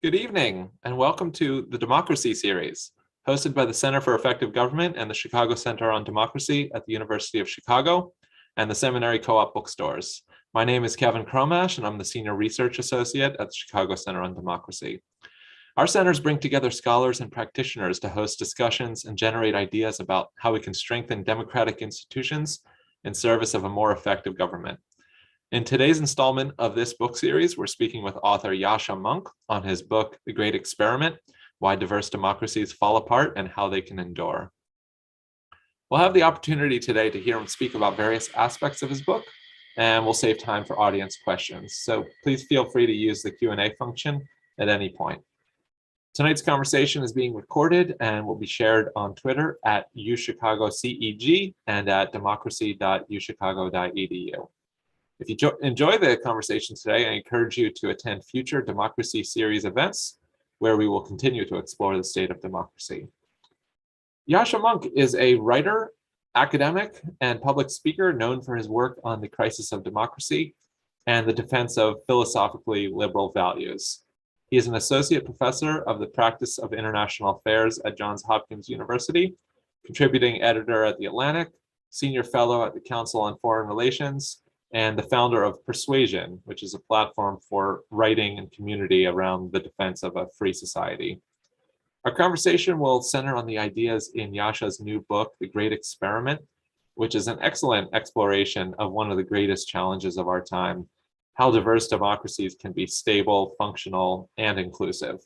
Good evening, and welcome to the Democracy series, hosted by the Center for Effective Government and the Chicago Center on Democracy at the University of Chicago and the Seminary Co-op Bookstores. My name is Kevin Cromash, and I'm the Senior Research Associate at the Chicago Center on Democracy. Our centers bring together scholars and practitioners to host discussions and generate ideas about how we can strengthen democratic institutions in service of a more effective government. In today's installment of this book series, we're speaking with author Yascha Mounk on his book, The Great Experiment: Why Diverse Democracies Fall Apart and How They Can Endure. We'll have the opportunity today to hear him speak about various aspects of his book, and we'll save time for audience questions. So please feel free to use the Q&A function at any point. Tonight's conversation is being recorded and will be shared on Twitter at uChicagoCEG and at democracy.uchicago.edu. If you enjoy the conversation today, I encourage you to attend future Democracy series events where we will continue to explore the state of democracy. Yascha Mounk is a writer, academic, and public speaker known for his work on the crisis of democracy and the defense of philosophically liberal values. He is an associate professor of the practice of international affairs at Johns Hopkins University, contributing editor at The Atlantic, senior fellow at the Council on Foreign Relations, and the founder of Persuasion, which is a platform for writing and community around the defense of a free society. Our conversation will center on the ideas in Yascha's new book, The Great Experiment, which is an excellent exploration of one of the greatest challenges of our time: how diverse democracies can be stable, functional, and inclusive.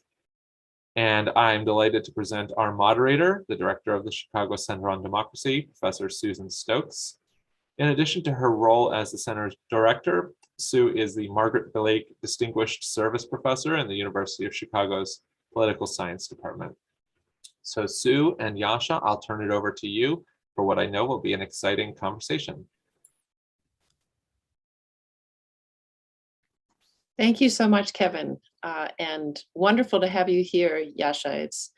And I'm delighted to present our moderator, the director of the Chicago Center on Democracy, Professor Susan Stokes. In addition to her role as the center's director, Sue is the Margaret Blake Distinguished Service Professor in the University of Chicago's Political Science Department. So Sue and Yascha, I'll turn it over to you for what I know will be an exciting conversation. Thank you so much, Kevin, and wonderful to have you here, Yascha. It's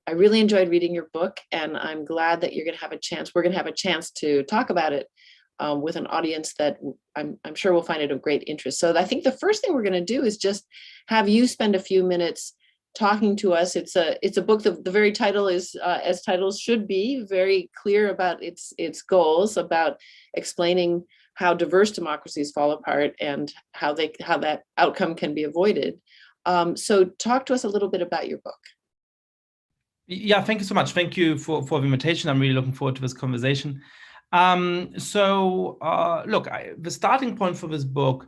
I really enjoyed reading your book, and I'm glad that we're going to have a chance to talk about it with an audience that I'm sure will find it of great interest. So I think the first thing we're going to do is just have you spend a few minutes talking to us. It's a book. The very title is, as titles should be, very clear about its goals, about explaining how diverse democracies fall apart and how that outcome can be avoided. So talk to us a little bit about your book. Yeah, thank you so much. Thank you for the invitation. I'm really looking forward to this conversation. Look, the starting point for this book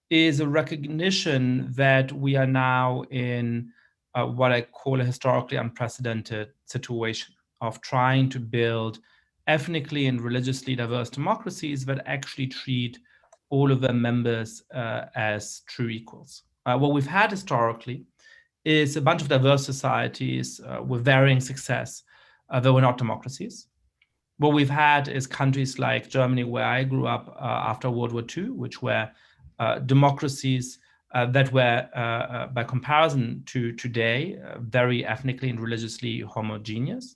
is a recognition that we are now in what I call a historically unprecedented situation of trying to build ethnically and religiously diverse democracies that actually treat all of their members as true equals. What we've had historically is a bunch of diverse societies with varying success, though we're not democracies. What we've had is countries like Germany, where I grew up after World War II, which were democracies that were, by comparison to today, very ethnically and religiously homogeneous.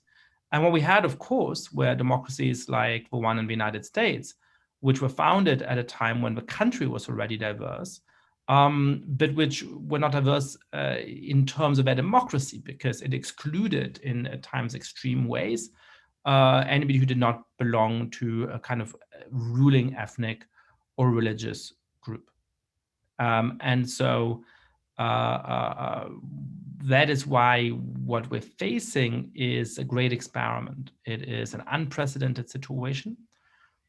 And what we had, of course, were democracies like the one in the United States, which were founded at a time when the country was already diverse, but which were not diverse in terms of their democracy, because it excluded, in at times extreme ways, anybody who did not belong to a kind of ruling ethnic or religious group. And so that is why what we're facing is a great experiment. It is an unprecedented situation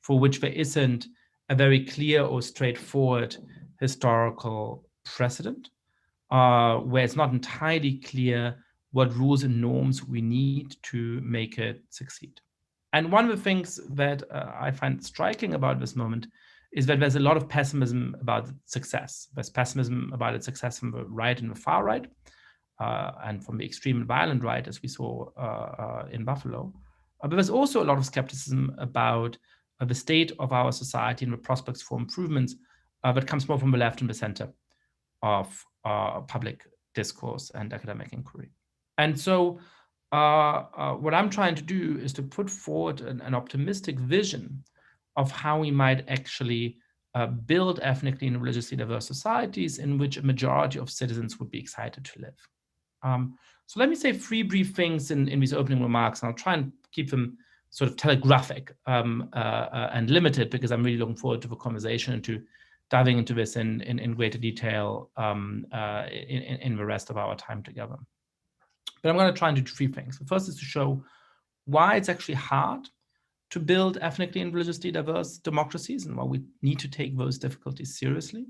for which there isn't a very clear or straightforward historical precedent, where it's not entirely clear what rules and norms we need to make it succeed. And one of the things that I find striking about this moment is that there's a lot of pessimism about success. There's pessimism about its success from the right and the far right, and from the extreme and violent right, as we saw in Buffalo. But there's also a lot of skepticism about the state of our society and the prospects for improvements that comes more from the left and the center of public discourse and academic inquiry. And so what I'm trying to do is to put forward an optimistic vision of how we might actually build ethnically and religiously diverse societies in which a majority of citizens would be excited to live. So let me say 3 brief things in these opening remarks, and I'll try and keep them sort of telegraphic and limited, because I'm really looking forward to the conversation and to diving into this in greater detail in the rest of our time together. But I'm going to try and do 3 things. The first is to show why it's actually hard to build ethnically and religiously diverse democracies and why we need to take those difficulties seriously.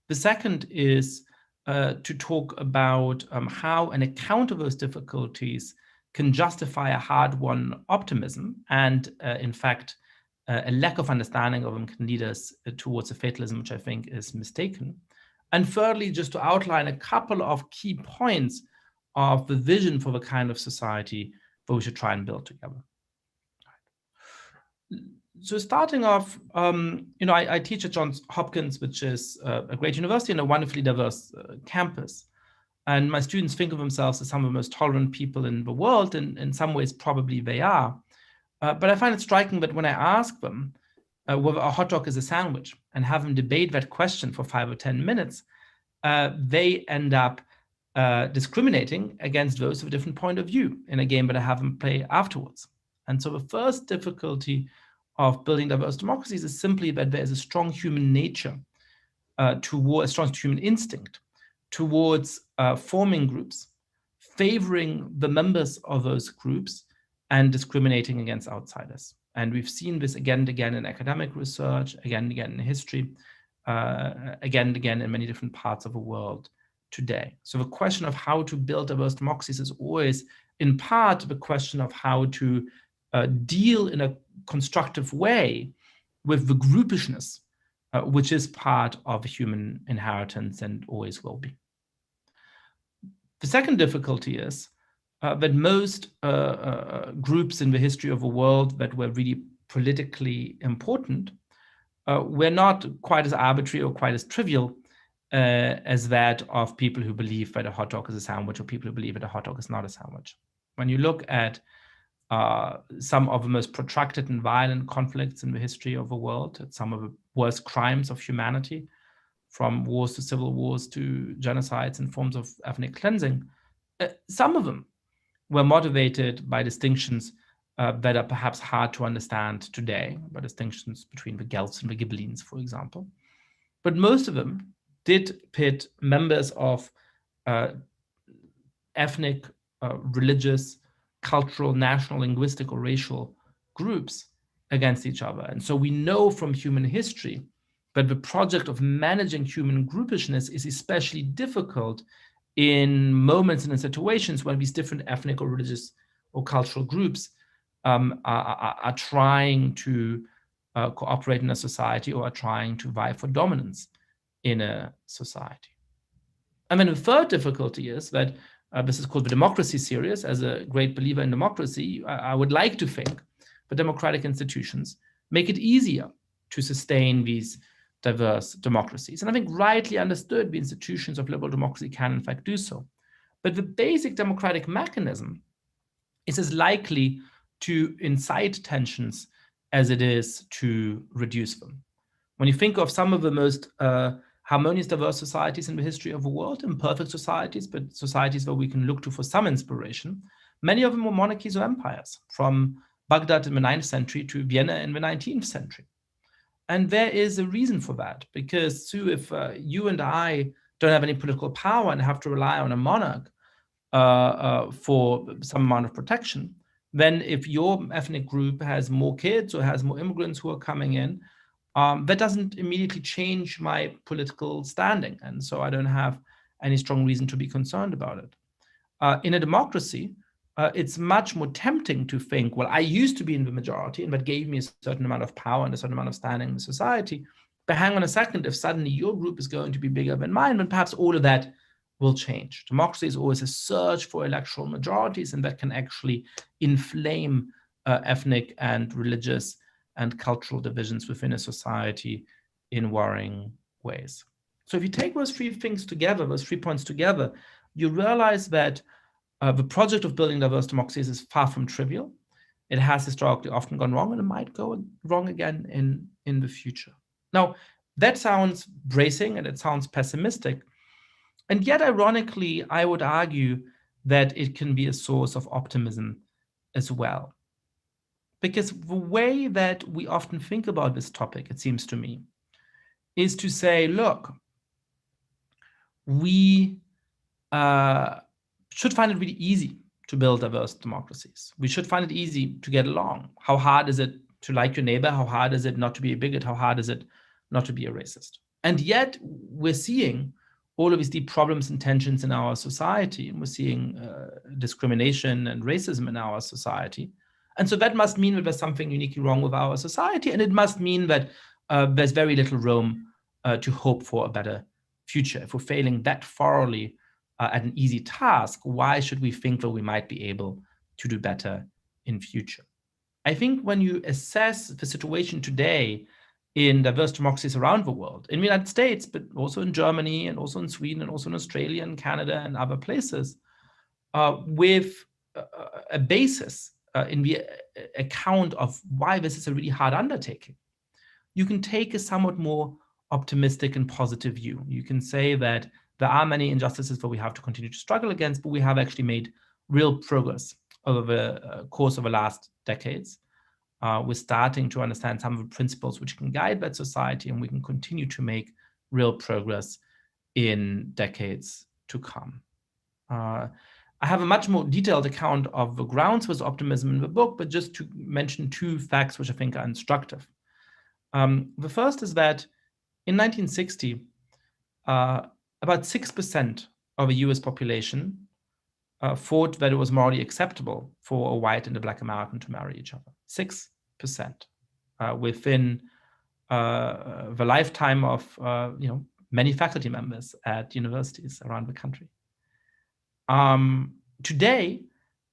The second is to talk about how an account of those difficulties can justify a hard-won optimism, and in fact, a lack of understanding of them can lead us towards a fatalism, which I think is mistaken. And thirdly, just to outline a couple of key points of the vision for the kind of society that we should try and build together. So starting off, I teach at Johns Hopkins, which is a great university and a wonderfully diverse campus. And my students think of themselves as some of the most tolerant people in the world, and in some ways probably they are. But I find it striking that when I ask them whether a hot dog is a sandwich and have them debate that question for 5 or 10 minutes, they end up discriminating against those of a different point of view in a game that I have them play afterwards. And so the first difficulty of building diverse democracies is simply that there is a strong human nature, a strong human instinct towards forming groups, favoring the members of those groups, and discriminating against outsiders. And we've seen this again and again in academic research, again and again in history, again and again in many different parts of the world today. So the question of how to build diverse democracies is always, in part, the question of how to deal in a constructive way with the groupishness, which is part of human inheritance and always will be. The second difficulty is that most groups in the history of the world that were really politically important were not quite as arbitrary or quite as trivial as that of people who believe that a hot dog is a sandwich, or people who believe that a hot dog is not a sandwich. When you look at some of the most protracted and violent conflicts in the history of the world, at some of the worst crimes of humanity, from wars to civil wars to genocides and forms of ethnic cleansing, some of them were motivated by distinctions that are perhaps hard to understand today, by distinctions between the Celts and the Ghibellines, for example. But most of them did pit members of ethnic, religious, cultural, national, linguistic, or racial groups against each other. And so we know from human history that the project of managing human groupishness is especially difficult in moments and in situations when these different ethnic or religious or cultural groups are trying to cooperate in a society, or are trying to vie for dominance in a society. And then the third difficulty is that this is called the Democracy series. As a great believer in democracy, I would like to think that democratic institutions make it easier to sustain these diverse democracies. And I think rightly understood, the institutions of liberal democracy can in fact do so. But the basic democratic mechanism is as likely to incite tensions as it is to reduce them. When you think of some of the most harmonious, diverse societies in the history of the world, imperfect societies, but societies where we can look to for some inspiration, many of them were monarchies or empires, from Baghdad in the 9th century to Vienna in the 19th century. And there is a reason for that, because Sue, if you and I don't have any political power and have to rely on a monarch for some amount of protection, then if your ethnic group has more kids or has more immigrants who are coming in, that doesn't immediately change my political standing. And so I don't have any strong reason to be concerned about it. In a democracy, it's much more tempting to think, well, I used to be in the majority, and that gave me a certain amount of power and a certain amount of standing in the society. But hang on a second, if suddenly your group is going to be bigger than mine, then perhaps all of that will change. Democracy is always a search for electoral majorities, and that can actually inflame ethnic and religious and cultural divisions within a society in worrying ways. So if you take those 3 things together, those 3 points together, you realize that the project of building diverse democracies is far from trivial. It has historically often gone wrong, and it might go wrong again in the future. Now, That sounds bracing and it sounds pessimistic. And yet, ironically, I would argue that it can be a source of optimism as well. Because the way that we often think about this topic, it seems to me, is to say, look, we should find it really easy to build diverse democracies. We should find it easy to get along. How hard is it to like your neighbor? How hard is it not to be a bigot? How hard is it not to be a racist? And yet we're seeing all of these deep problems and tensions in our society, and we're seeing discrimination and racism in our society. And so that must mean that there's something uniquely wrong with our society, and it must mean that there's very little room to hope for a better future. If we're failing that thoroughly at an easy task, why should we think that we might be able to do better in future? I think when you assess the situation today in diverse democracies around the world, in the United States, but also in Germany and also in Sweden and also in Australia and Canada and other places, with a basis in the account of why this is a really hard undertaking, you can take a somewhat more optimistic and positive view. You can say that there are many injustices that we have to continue to struggle against, but we have actually made real progress over the course of the last decades. We're starting to understand some of the principles which can guide that society, and we can continue to make real progress in decades to come. I have a much more detailed account of the grounds for this optimism in the book, but just to mention two facts which I think are instructive. The first is that in 1960, about 6% of the US population thought that it was morally acceptable for a white and a Black American to marry each other. 6% within the lifetime of many faculty members at universities around the country. Today,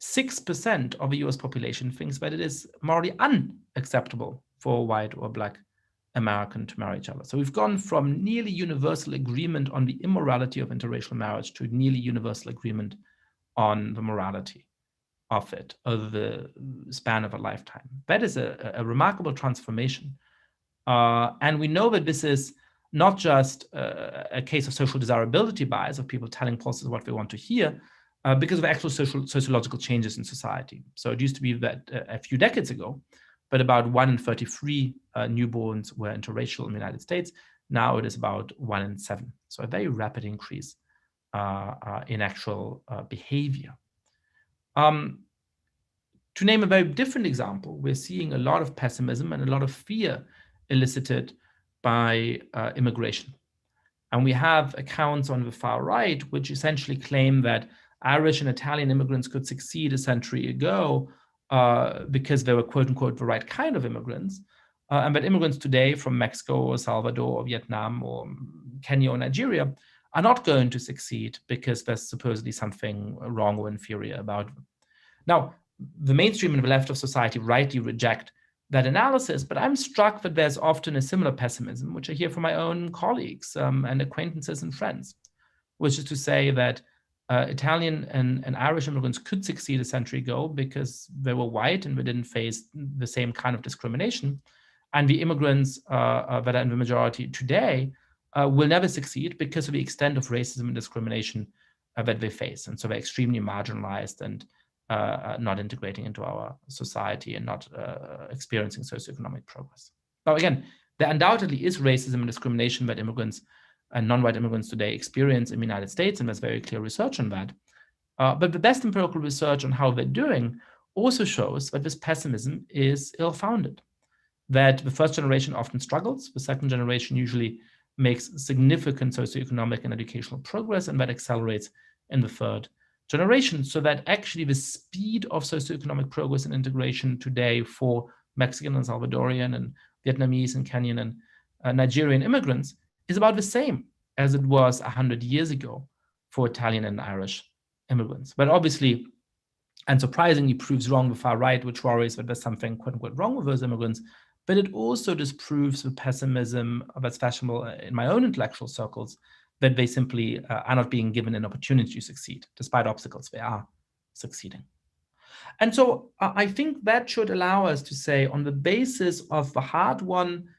6% of the US population thinks that it is morally unacceptable for a white or Black American to marry each other. So we've gone from nearly universal agreement on the immorality of interracial marriage to nearly universal agreement on the morality of it over the span of a lifetime. That is a remarkable transformation. And we know that this is not just a case of social desirability bias, of people telling pollsters what they want to hear, because of actual sociological changes in society. So it used to be that a few decades ago, but about 1 in 33 newborns were interracial in the United States. Now it is about 1 in 7. So a very rapid increase in actual behavior. To name a very different example, we're seeing a lot of pessimism and a lot of fear elicited by immigration. And we have accounts on the far right which essentially claim that Irish and Italian immigrants could succeed a century ago because they were, quote unquote, the right kind of immigrants. And that immigrants today from Mexico or Salvador or Vietnam or Kenya or Nigeria are not going to succeed because there's supposedly something wrong or inferior about them. Now, the mainstream and the left of society rightly reject that analysis, but I'm struck that there's often a similar pessimism, which I hear from my own colleagues and acquaintances and friends, which is to say that Italian and Irish immigrants could succeed a century ago because they were white and they didn't face the same kind of discrimination. And the immigrants that are in the majority today will never succeed because of the extent of racism and discrimination that they face. And so they're extremely marginalized and not integrating into our society and not experiencing socioeconomic progress. Now, again, there undoubtedly is racism and discrimination that immigrants and non-white immigrants today experience in the United States, and there's very clear research on that. But the best empirical research on how they're doing also shows that this pessimism is ill-founded, that the first generation often struggles, the second generation usually makes significant socioeconomic and educational progress, and that accelerates in the third generation, so that actually the speed of socioeconomic progress and integration today for Mexican and Salvadorian and Vietnamese and Kenyan and Nigerian immigrants is about the same as it was 100 years ago for Italian and Irish immigrants. But obviously, and surprisingly, proves wrong the far right, which worries that there's something, quote unquote, wrong with those immigrants. But it also disproves the pessimism that's fashionable in my own intellectual circles, that they simply are not being given an opportunity to succeed. Despite obstacles, they are succeeding. And so I think that should allow us to say, on the basis of the hard-won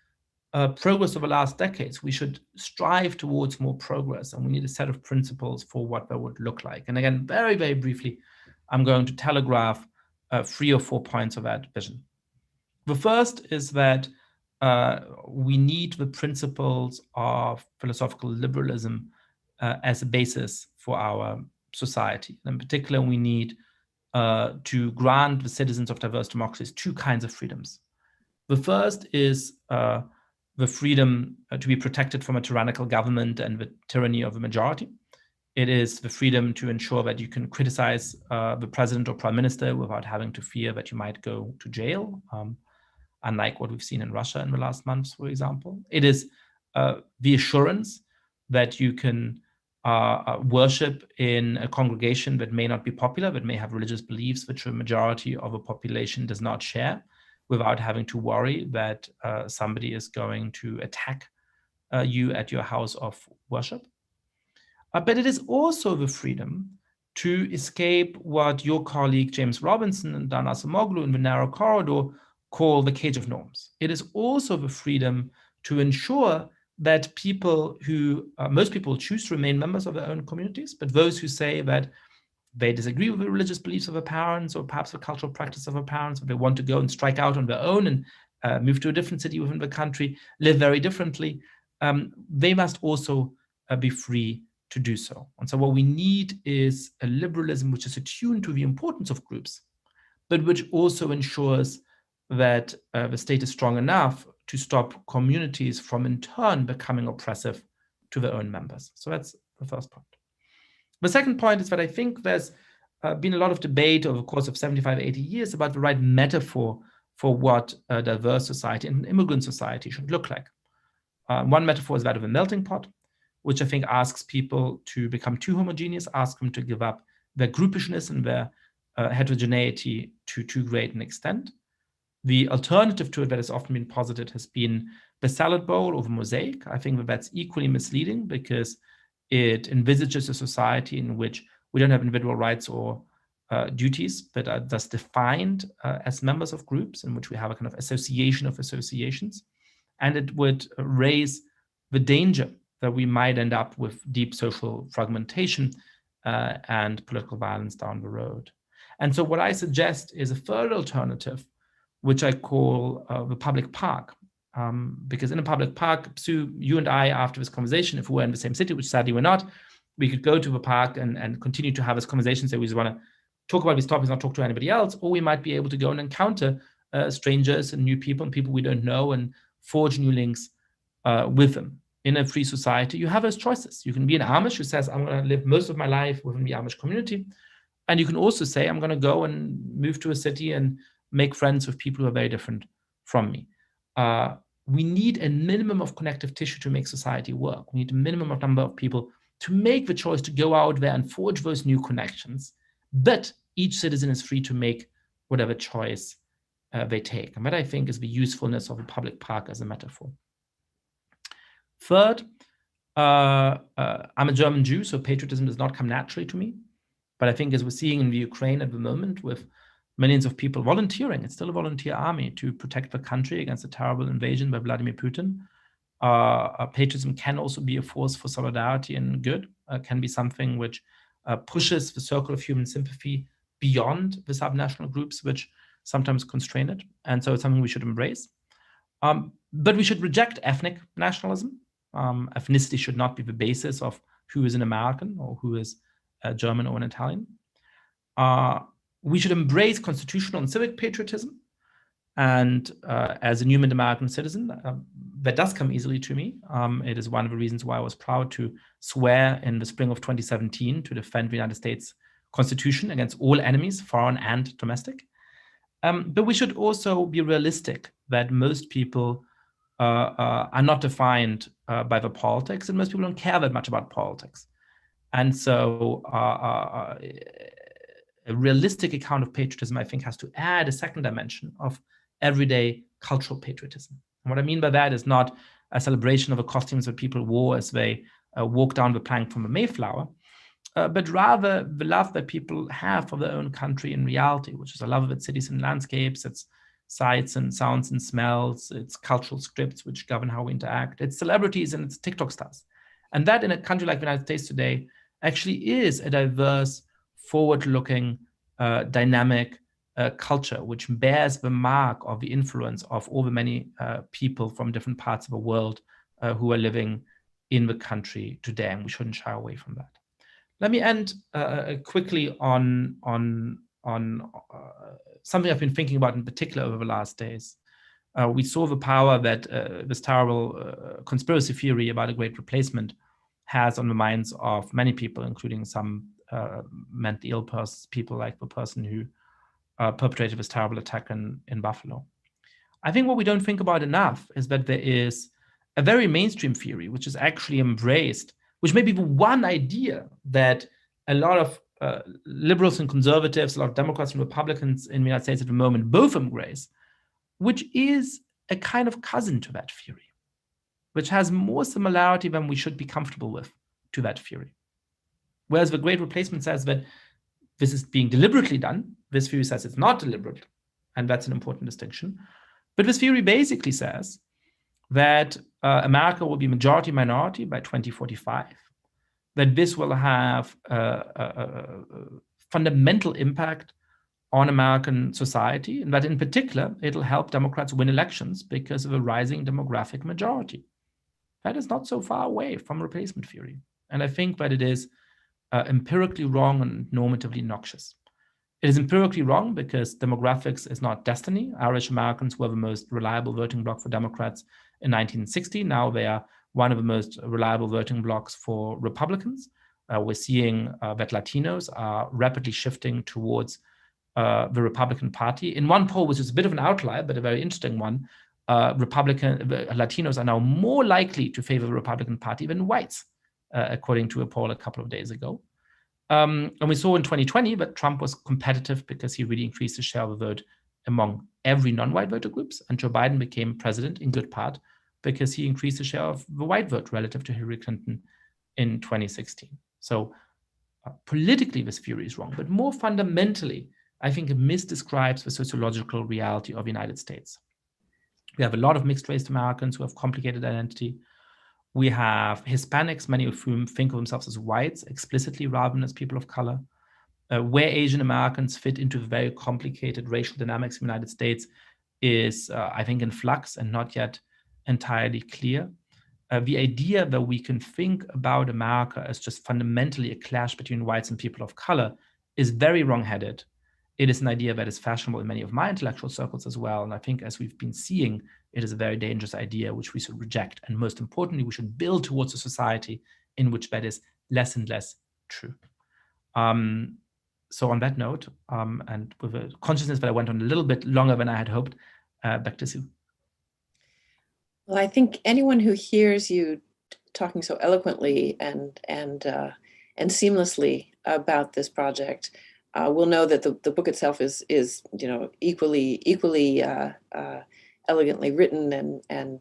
progress over the last decades, we should strive towards more progress, and we need a set of principles for what that would look like. And again, very, very briefly, I'm going to telegraph 3 or 4 points of that vision. The first is that we need the principles of philosophical liberalism as a basis for our society. And in particular, we need to grant the citizens of diverse democracies 2 kinds of freedoms. The first is the freedom to be protected from a tyrannical government and the tyranny of the majority. It is the freedom to ensure that you can criticize the president or prime minister without having to fear that you might go to jail, unlike what we've seen in Russia in the last months, for example. It is the assurance that you can worship in a congregation that may not be popular, that may have religious beliefs which a majority of a population does not share, without having to worry that somebody is going to attack you at your house of worship. But it is also the freedom to escape what your colleague James Robinson and Dan Acemoglu in the narrow corridor call the cage of norms. It is also the freedom to ensure that people who, most people choose to remain members of their own communities, but those who say that they disagree with the religious beliefs of their parents or perhaps the cultural practice of their parents, or they want to go and strike out on their own and move to a different city within the country, live very differently, they must also be free to do so. And so what we need is a liberalism which is attuned to the importance of groups, but which also ensures that the state is strong enough to stop communities from in turn becoming oppressive to their own members. So that's the first point. The second point is that I think there's been a lot of debate over the course of 75, 80 years about the right metaphor for what a diverse society and an immigrant society should look like. One metaphor is that of a melting pot, which I think asks people to become too homogeneous, asks them to give up their groupishness and their heterogeneity to too great an extent. The alternative to it that has often been posited has been the salad bowl or the mosaic. I think that that's equally misleading because it envisages a society in which we don't have individual rights or duties, but are thus defined as members of groups, in which we have a kind of association of associations. And it would raise the danger that we might end up with deep social fragmentation and political violence down the road. And so what I suggest is a third alternative, which I call the public park. Because in a public park, Sue, you and I, after this conversation, if we were in the same city, which sadly we're not, we could go to the park and continue to have this conversation. So we just want to talk about these topics, not talk to anybody else, or we might be able to go and encounter strangers and new people and people we don't know and forge new links with them. In a free society, you have those choices. You can be an Amish who says, I'm going to live most of my life within the Amish community. And you can also say, I'm going to go and move to a city and make friends with people who are very different from me. We need a minimum of connective tissue to make society work. We need a minimum of number of people to make the choice to go out there and forge those new connections. But each citizen is free to make whatever choice they take. And that, I think, is the usefulness of a public park as a metaphor. Third, I'm a German Jew, so patriotism does not come naturally to me. But I think, as we're seeing in the Ukraine at the moment, with millions of people volunteering, it's still a volunteer army to protect the country against a terrible invasion by Vladimir Putin. Patriotism can also be a force for solidarity and good, can be something which pushes the circle of human sympathy beyond the subnational groups which sometimes constrain it. And so it's something we should embrace. But we should reject ethnic nationalism. Ethnicity should not be the basis of who is an American or who is a German or an Italian. We should embrace constitutional and civic patriotism. And as a New American citizen, that does come easily to me. It is one of the reasons why I was proud to swear in the spring of 2017 to defend the United States Constitution against all enemies, foreign and domestic. But we should also be realistic that most people are not defined by the politics, and most people don't care that much about politics. And so a realistic account of patriotism, I think, has to add a second dimension of everyday cultural patriotism. And what I mean by that is not a celebration of the costumes that people wore as they walk down the plank from the Mayflower, but rather the love that people have for their own country in reality, which is a love of its cities and landscapes, its sights and sounds and smells, it's cultural scripts which govern how we interact, it's celebrities and it's TikTok stars. And that in a country like the United States today actually is a diverse, forward-looking, dynamic culture, which bears the mark of the influence of all the many people from different parts of the world who are living in the country today, and we shouldn't shy away from that. Let me end quickly on something I've been thinking about in particular over the last days. We saw the power that this terrible conspiracy theory about a great replacement has on the minds of many people, including some mentally ill people like the person who perpetrated this terrible attack in Buffalo. I think what we don't think about enough is that there is a very mainstream theory which is actually embraced, which may be the one idea that a lot of liberals and conservatives, a lot of Democrats and Republicans in the United States at the moment both embrace, which is a kind of cousin to that theory, which has more similarity than we should be comfortable with to that theory. Whereas the Great Replacement says that this is being deliberately done, this theory says it's not deliberate, and that's an important distinction. But this theory basically says that America will be majority minority by 2045, that this will have a fundamental impact on American society, and that in particular, it'll help Democrats win elections because of a rising demographic majority. That is not so far away from replacement theory. And I think that it is empirically wrong and normatively noxious. It is empirically wrong because demographics is not destiny. Irish Americans were the most reliable voting bloc for Democrats in 1960. Now they are one of the most reliable voting blocs for Republicans. We're seeing that Latinos are rapidly shifting towards the Republican Party. In one poll, which is a bit of an outlier, but a very interesting one, Latinos are now more likely to favor the Republican Party than whites, according to a poll a couple of days ago. And we saw in 2020 that Trump was competitive because he really increased the share of the vote among every non-white voter groups. And Joe Biden became president in good part because he increased the share of the white vote relative to Hillary Clinton in 2016. So politically, this theory is wrong. But more fundamentally, I think it misdescribes the sociological reality of the United States. We have a lot of mixed race Americans who have complicated identity. We have Hispanics, many of whom think of themselves as whites explicitly rather than as people of color. Where Asian Americans fit into the very complicated racial dynamics in the United States is, I think, in flux and not yet entirely clear. The idea that we can think about America as just fundamentally a clash between whites and people of color is very wrong-headed. It is an idea that is fashionable in many of my intellectual circles as well. And I think as we've been seeing, it is a very dangerous idea which we should reject. And most importantly, we should build towards a society in which that is less and less true. So on that note, and with a consciousness that I went on a little bit longer than I had hoped, back to Sue. Well, I think anyone who hears you talking so eloquently and seamlessly about this project will know that the book itself is equally elegantly written and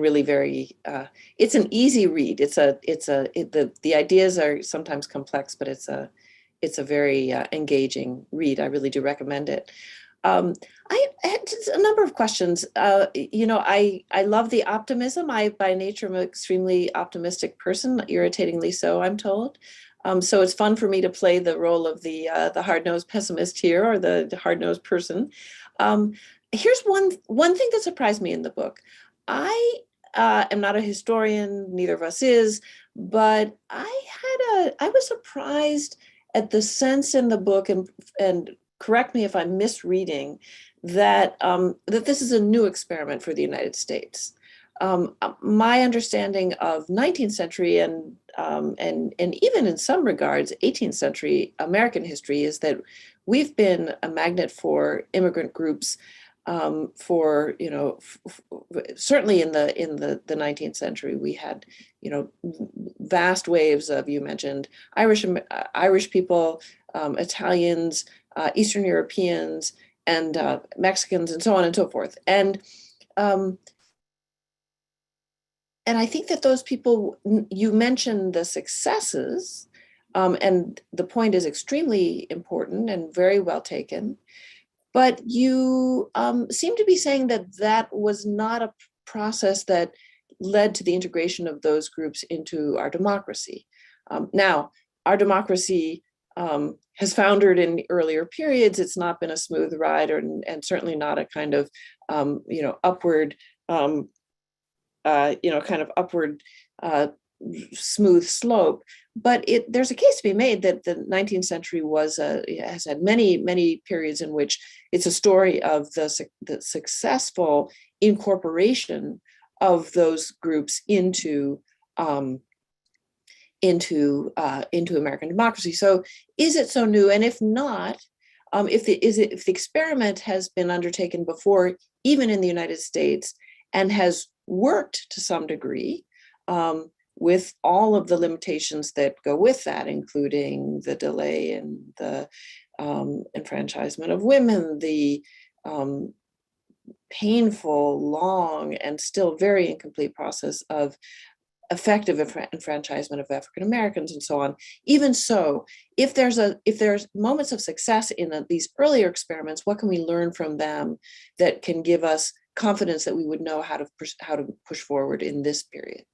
really very. It's an easy read. The ideas are sometimes complex, but it's a very engaging read. I really do recommend it. I had a number of questions. I love the optimism. I, by nature, am an extremely optimistic person, irritatingly so, I'm told. So it's fun for me to play the role of the hard-nosed pessimist here, or the hard-nosed person. Here's one thing that surprised me in the book. I am not a historian, neither of us is, but I was surprised at the sense in the book, and correct me if I'm misreading, that this is a new experiment for the United States. My understanding of 19th century and even in some regards 18th century American history is that we've been a magnet for immigrant groups for certainly in the 19th century. We had vast waves of, you mentioned, Irish people, Italians, Eastern Europeans, and Mexicans, and so on and so forth. And I think that those people, you mentioned the successes, and the point is extremely important and very well taken. But you seem to be saying that that was not a process that led to the integration of those groups into our democracy. Now, our democracy has foundered in earlier periods. It's not been a smooth ride, and certainly not a kind of upward, smooth slope. But there's a case to be made that the 19th century has had many periods in which it's a story of the successful incorporation of those groups into American democracy. So is it so new? And if not, if the experiment has been undertaken before, even in the United States, and has worked to some degree, with all of the limitations that go with that, including the delay in the enfranchisement of women, the painful, long, and still very incomplete process of effective enfranchisement of African Americans, and so on. Even so, if there's moments of success in these earlier experiments, what can we learn from them that can give us confidence that we would know how to push forward in this period?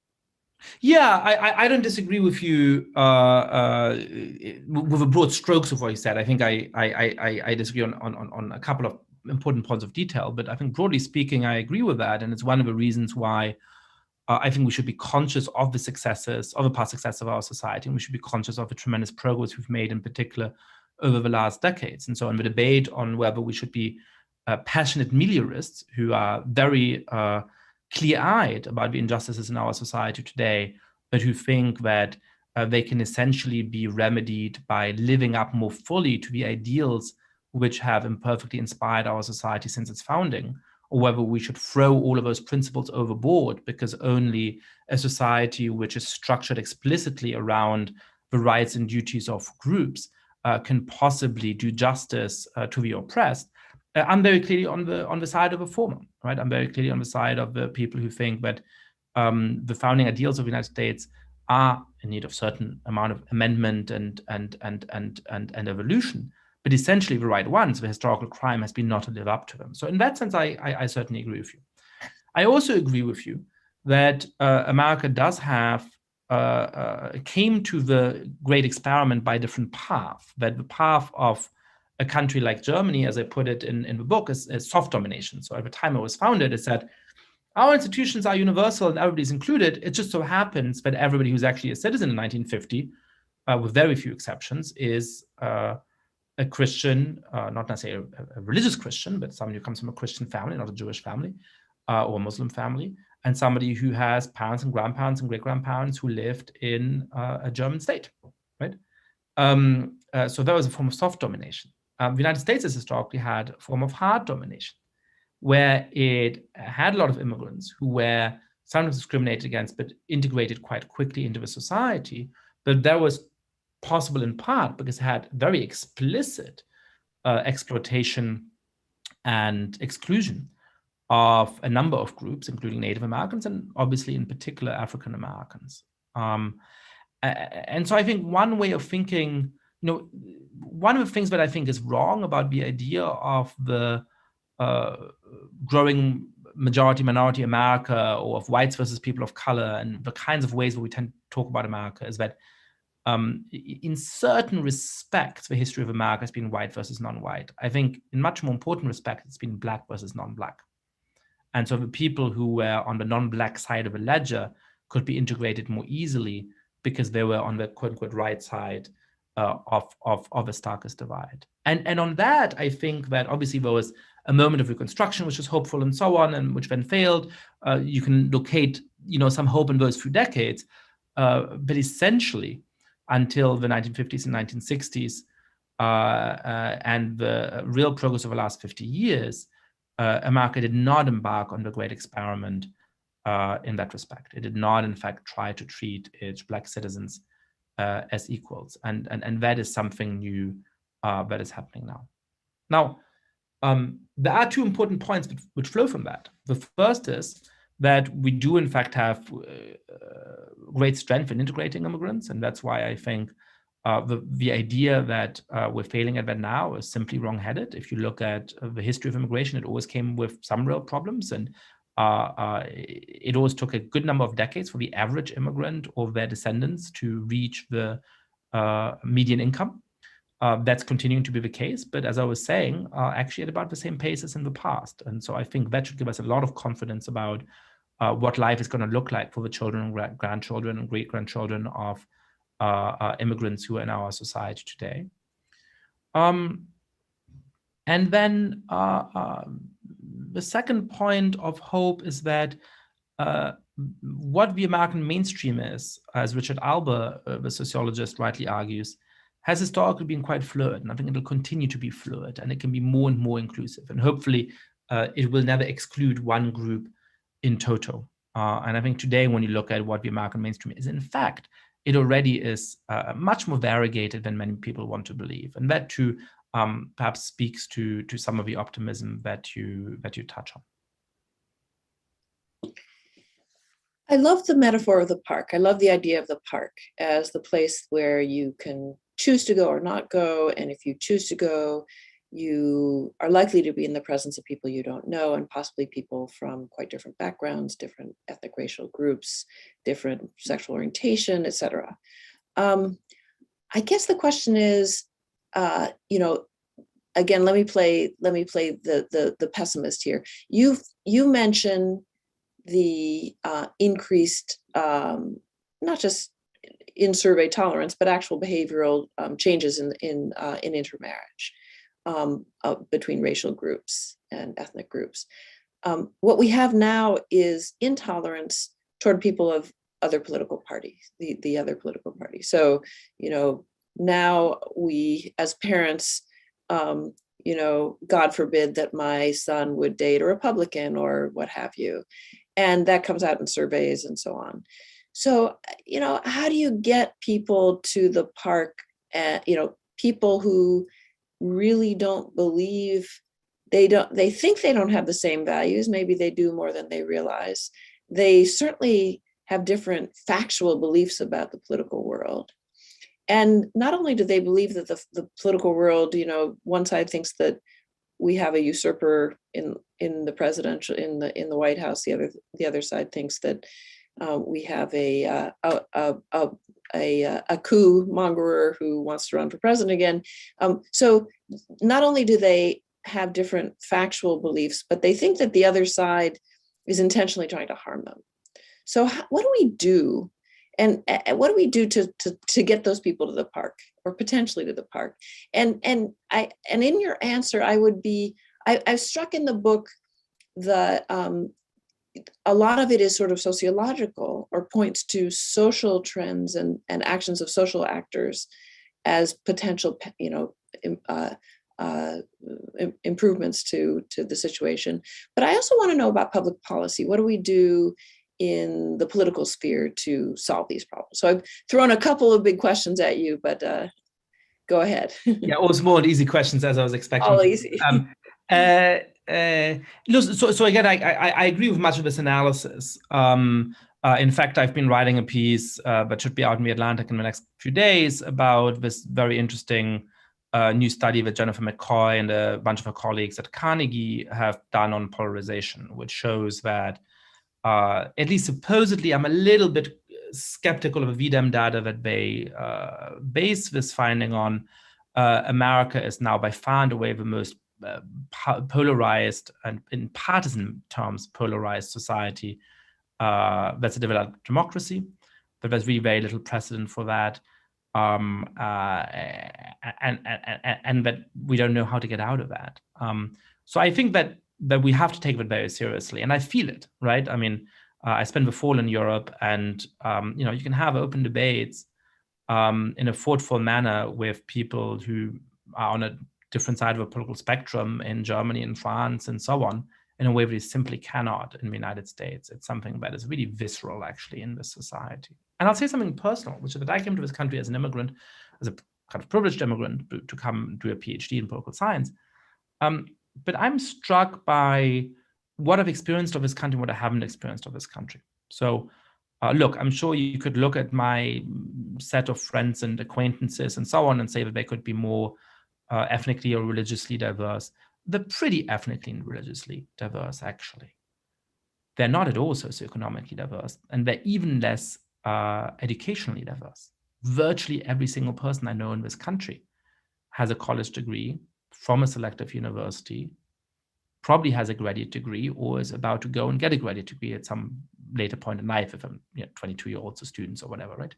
Yeah, I don't disagree with you with the broad strokes of what you said. I think I disagree on a couple of important points of detail, but I think broadly speaking, I agree with that, and it's one of the reasons why I think we should be conscious of the successes, of the past success of our society, and we should be conscious of the tremendous progress we've made, in particular, over the last decades. And so, in the debate on whether we should be passionate meliorists who are very clear-eyed about the injustices in our society today, but who think that they can essentially be remedied by living up more fully to the ideals which have imperfectly inspired our society since its founding, or whether we should throw all of those principles overboard because only a society which is structured explicitly around the rights and duties of groups can possibly do justice to the oppressed. I'm very clearly on the side of the former, right? I'm very clearly on the side of the people who think that the founding ideals of the United States are in need of certain amount of amendment and evolution, but essentially the right ones. The historical crime has been not to live up to them. So in that sense, I certainly agree with you. I also agree with you that America does have came to the great experiment by a different path. That the path of a country like Germany, as I put it in the book, is soft domination. So at the time it was founded, it said, our institutions are universal and everybody's included. It just so happens that everybody who's actually a citizen in 1950, with very few exceptions, is a Christian, not necessarily a religious Christian, but somebody who comes from a Christian family, not a Jewish family or a Muslim family, and somebody who has parents and grandparents and great-grandparents who lived in a German state, right? So that was a form of soft domination. The United States has historically had a form of hard domination, where it had a lot of immigrants who were sometimes discriminated against, but integrated quite quickly into the society. But that was possible in part because it had very explicit exploitation and exclusion of a number of groups, including Native Americans and obviously in particular African Americans. And so I think one way of thinking, one of the things that I think is wrong about the idea of the growing majority-minority America, or of whites versus people of color, and the kinds of ways where we tend to talk about America, is that in certain respects, the history of America has been white versus non-white. I think in much more important respects, it's been black versus non-black. And so the people who were on the non-black side of the ledger could be integrated more easily because they were on the quote-unquote right side of the starkest divide. And on that, I think that obviously there was a moment of reconstruction, which was hopeful and so on, and which then failed. You can locate, some hope in those few decades, but essentially until the 1950s and 1960s, and the real progress of the last 50 years, America did not embark on the great experiment in that respect. It did not, in fact, try to treat its Black citizens as equals. And that is something new that is happening now. Now, there are two important points which flow from that. The first is that we do, in fact, have great strength in integrating immigrants. And that's why I think the idea that we're failing at that now is simply wrong-headed. If you look at the history of immigration, it always came with some real problems, and it always took a good number of decades for the average immigrant or their descendants to reach the median income. That's continuing to be the case, but as I was saying, actually at about the same pace as in the past. And so I think that should give us a lot of confidence about what life is going to look like for the children and grandchildren and great-grandchildren of immigrants who are in our society today. And then the second point of hope is that what the American mainstream is, as Richard Alber, the sociologist, rightly argues, has historically been quite fluid, and I think it'll continue to be fluid, and it can be more and more inclusive, and hopefully it will never exclude one group in toto. And I think today, when you look at what the American mainstream is, in fact, it already is much more variegated than many people want to believe, and that too perhaps speaks to some of the optimism that you touch on. I love the metaphor of the park. I love the idea of the park as the place where you can choose to go or not go. And if you choose to go, you are likely to be in the presence of people you don't know, and possibly people from quite different backgrounds, different ethnic racial groups, different sexual orientation, etc. I guess the question is, again, let me play the pessimist here. You mentioned the increased, not just in survey tolerance, but actual behavioral changes in intermarriage between racial groups and ethnic groups. What we have now is intolerance toward people of other political parties, the other political party. So, now we, as parents, God forbid that my son would date a Republican or what have you. And that comes out in surveys and so on. So, how do you get people to the park, people who really don't believe, they think they don't have the same values. Maybe they do more than they realize. They certainly have different factual beliefs about the political world. And not only do they believe that the political world, one side thinks that we have a usurper in the presidential, in the White House. The other side thinks that we have a coup mongerer who wants to run for president again. So not only do they have different factual beliefs, but they think that the other side is intentionally trying to harm them. So what do we do? And what do we do to get those people to the park, or potentially to the park? And in your answer, I've struck in the book the a lot of it is sort of sociological, or points to social trends and actions of social actors as potential, improvements to the situation. But I also want to know about public policy. What do we do in the political sphere to solve these problems? So I've thrown a couple of big questions at you, but go ahead. Yeah, all small and easy questions, as I was expecting. All easy. So again, I agree with much of this analysis. In fact, I've been writing a piece that should be out in the Atlantic in the next few days about this very interesting new study that Jennifer McCoy and a bunch of her colleagues at Carnegie have done on polarization, which shows that at least supposedly, I'm a little bit skeptical of the VDEM data that they base this finding on. America is now by far and away the most polarized, and in partisan terms, polarized society that's a developed democracy, but there's really very little precedent for that. And that we don't know how to get out of that. So I think that we have to take it very seriously, and I feel it, right? I mean, I spent the fall in Europe, and you can have open debates in a thoughtful manner with people who are on a different side of a political spectrum in Germany and France and so on, in a way we simply cannot in the United States. It's something that is really visceral, actually, in this society. And I'll say something personal, which is that I came to this country as an immigrant, as a kind of privileged immigrant, to come do a PhD in political science. But I'm struck by what I've experienced of this country and what I haven't experienced of this country. So Look, I'm sure you could look at my set of friends and acquaintances and so on and say that they could be more ethnically or religiously diverse. They're pretty ethnically and religiously diverse, actually. They're not at all socioeconomically diverse, and they're even less educationally diverse. Virtually every single person I know in this country has a college degree from a selective university, probably has a graduate degree, or is about to go and get a graduate degree at some later point in life, if I'm 22-year-olds or students or whatever, right?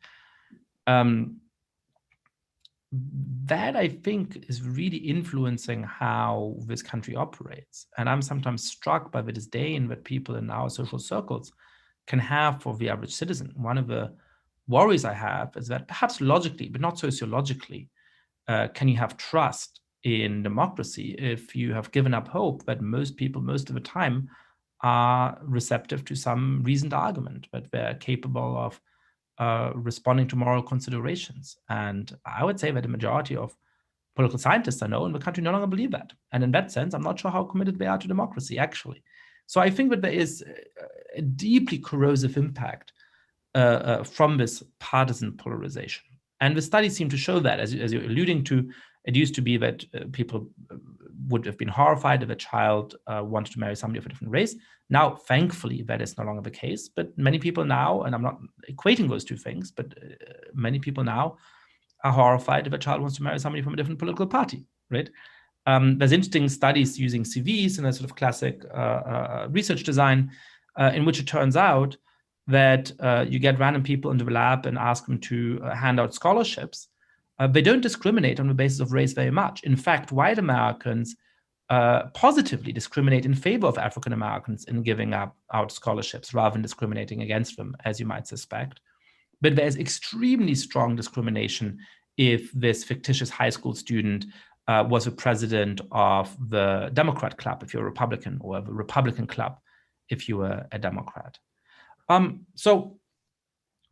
That, I think, is really influencing how this country operates. And I'm sometimes struck by the disdain that people in our social circles can have for the average citizen. One of the worries I have is that perhaps logically, but not sociologically, can you have trust in democracy if you have given up hope that most people, most of the time, are receptive to some reasoned argument, that they're capable of responding to moral considerations. And I would say that the majority of political scientists I know in the country no longer believe that. And in that sense, I'm not sure how committed they are to democracy, actually. So I think that there is a deeply corrosive impact from this partisan polarization. And the studies seem to show that, as you're alluding to. It used to be that people would have been horrified if a child wanted to marry somebody of a different race. Now, thankfully, that is no longer the case. But many people now, and I'm not equating those two things, but many people now are horrified if a child wants to marry somebody from a different political party, right? There's interesting studies using CVs in a sort of classic research design in which it turns out that you get random people into the lab and ask them to hand out scholarships. They don't discriminate on the basis of race very much. In fact, white Americans positively discriminate in favor of African Americans in giving out scholarships rather than discriminating against them, as you might suspect. But there's extremely strong discrimination if this fictitious high school student was the president of the Democrat club if you're a Republican, or the Republican club if you were a Democrat. So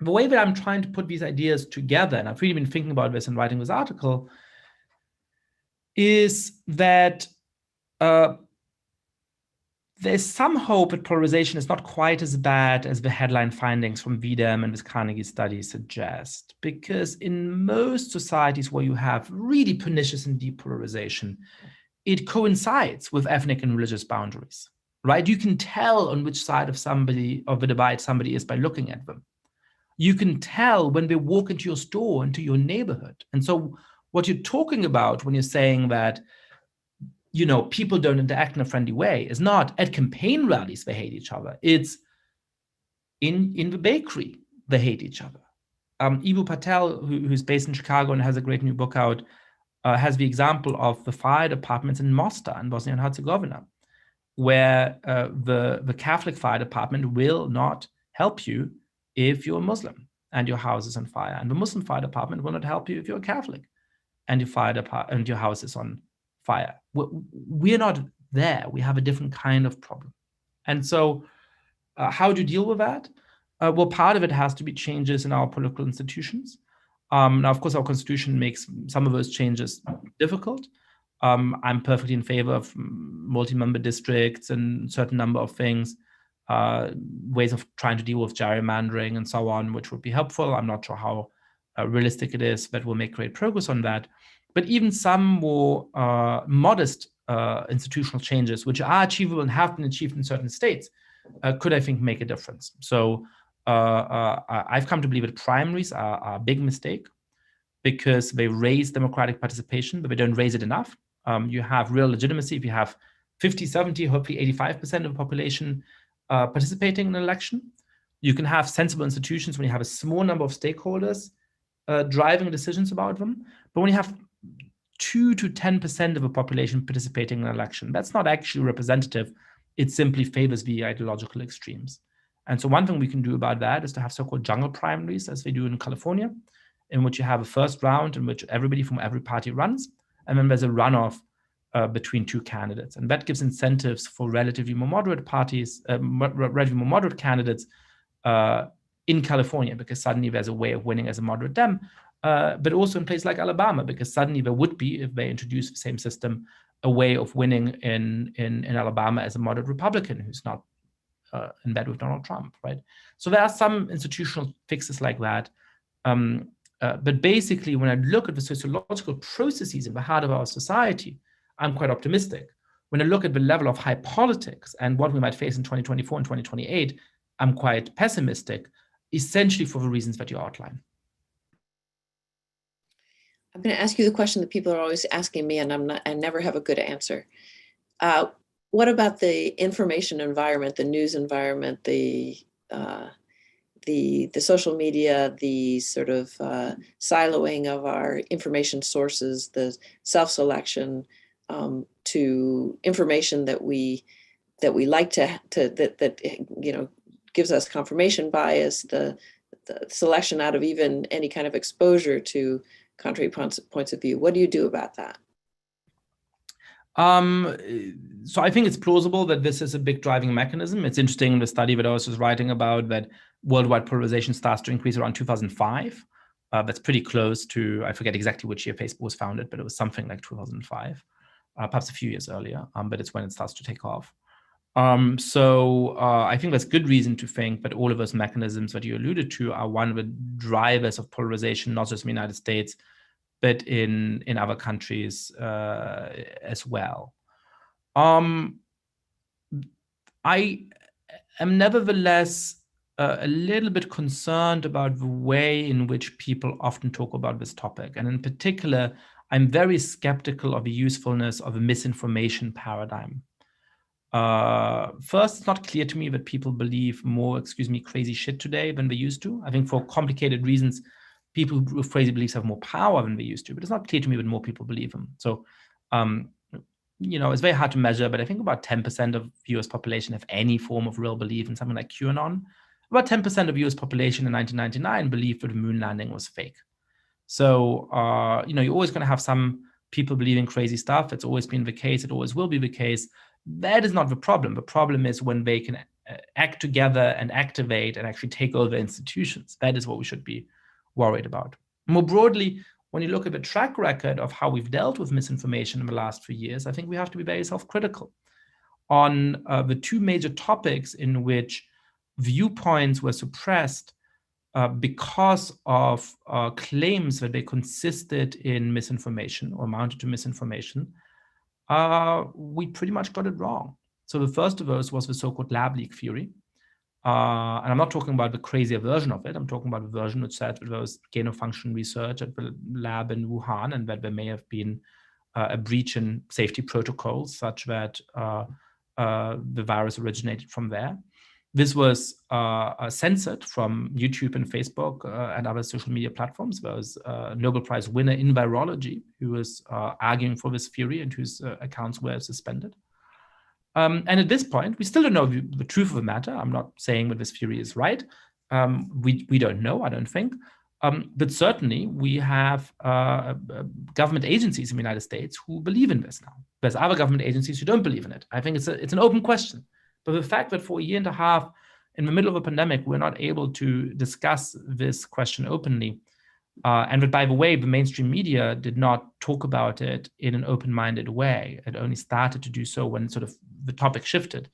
the way that I'm trying to put these ideas together, and I've really been thinking about this and writing this article, is that there's some hope that polarization is not quite as bad as the headline findings from VDEM and this Carnegie study suggest. Because in most societies where you have really pernicious and deep polarization, it coincides with ethnic and religious boundaries, right? You can tell on which side of the divide somebody is by looking at them. You can tell when they walk into your store, into your neighborhood. And so what you're talking about when you're saying that, people don't interact in a friendly way is not at campaign rallies they hate each other. It's in the bakery they hate each other. Ibu Patel, who's based in Chicago and has a great new book out, has the example of the fire departments in Mostar in Bosnia and Herzegovina, where the Catholic fire department will not help you if you're a Muslim and your house is on fire, and the Muslim fire department will not help you if you're a Catholic and your house is on fire. We're not there. We have a different kind of problem. And so how do you deal with that? Well, part of it has to be changes in our political institutions. Now, of course, our constitution makes some of those changes difficult. I'm perfectly in favor of multi-member districts and a certain number of things. Ways of trying to deal with gerrymandering and so on, which would be helpful. I'm not sure how realistic it is, but we'll make great progress on that. But even some more modest institutional changes, which are achievable and have been achieved in certain states, could, I think, make a difference. So I've come to believe that primaries are a big mistake because they raise democratic participation, but they don't raise it enough. You have real legitimacy if you have 50, 70, hopefully 85% of the population participating in an election. You can have sensible institutions when you have a small number of stakeholders driving decisions about them. But when you have 2 to 10% of the population participating in an election, that's not actually representative. It simply favors the ideological extremes. And so one thing we can do about that is to have so-called jungle primaries, as they do in California, in which you have a first round in which everybody from every party runs, and then there's a runoff between two candidates. And that gives incentives for relatively more moderate parties, relatively more moderate candidates in California, because suddenly there's a way of winning as a moderate Dem, but also in places like Alabama, because suddenly there would be, if they introduce the same system, a way of winning in Alabama as a moderate Republican who's not in bed with Donald Trump, right? So there are some institutional fixes like that. But basically, when I look at the sociological processes in the heart of our society, I'm quite optimistic. When I look at the level of high politics and what we might face in 2024 and 2028, I'm quite pessimistic, essentially for the reasons that you outline. I'm going to ask you the question that people are always asking me, and I never have a good answer. What about the information environment, the news environment, the social media, the sort of siloing of our information sources, the self-selection to information that we like that gives us confirmation bias, the selection out of even any kind of exposure to contrary points of view. What do you do about that? So I think it's plausible that this is a big driving mechanism. It's interesting, the study that I was writing about, that worldwide polarization starts to increase around 2005. That's pretty close to, I forget exactly which year Facebook was founded, but it was something like 2005, perhaps a few years earlier, but it's when it starts to take off. So I think there's good reason to think that all of those mechanisms that you alluded to are one of the drivers of polarization, not just in the United States, but in other countries as well. I am nevertheless a little bit concerned about the way in which people often talk about this topic. And in particular, I'm very skeptical of the usefulness of a misinformation paradigm. First, it's not clear to me that people believe more, crazy shit today than they used to. I think for complicated reasons, people with crazy beliefs have more power than they used to, but it's not clear to me that more people believe them. So, it's very hard to measure, but I think about 10% of US population have any form of real belief in something like QAnon. About 10% of US population in 1999 believed that the moon landing was fake. So, you're always going to have some people believing crazy stuff. It's always been the case. It always will be the case. That is not the problem. The problem is when they can act together and activate and actually take over institutions. That is what we should be worried about. More broadly, when you look at the track record of how we've dealt with misinformation in the last few years, I think we have to be very self-critical on the two major topics in which viewpoints were suppressed because of claims that they consisted in misinformation or amounted to misinformation. We pretty much got it wrong. So the first of those was the so-called lab leak theory. And I'm not talking about the crazier version of it. I'm talking about the version which said there was gain-of-function research at the lab in Wuhan and that there may have been a breach in safety protocols such that the virus originated from there. This was censored from YouTube and Facebook and other social media platforms. There was a Nobel Prize winner in virology who was arguing for this theory and whose accounts were suspended. And at this point, we still don't know the truth of the matter. I'm not saying that this theory is right. We don't know, I don't think. But certainly, we have government agencies in the United States who believe in this now. There's other government agencies who don't believe in it. I think it's an open question. But the fact that for a year and a half, in the middle of a pandemic, we're not able to discuss this question openly, and that, by the way, the mainstream media did not talk about it in an open-minded way. It only started to do so when sort of the topic shifted.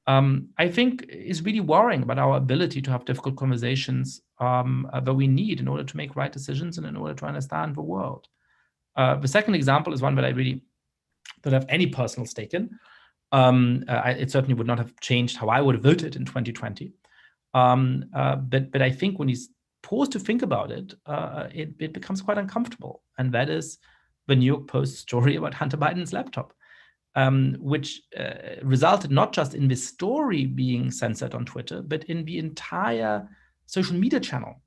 I think is really worrying about our ability to have difficult conversations that we need in order to make right decisions and in order to understand the world. The second example is one that I really don't have any personal stake in. It certainly would not have changed how I would have voted in 2020. But I think when you pause to think about it, it becomes quite uncomfortable. And that is the New York Post story about Hunter Biden's laptop, which resulted not just in this story being censored on Twitter, but in the entire social media channel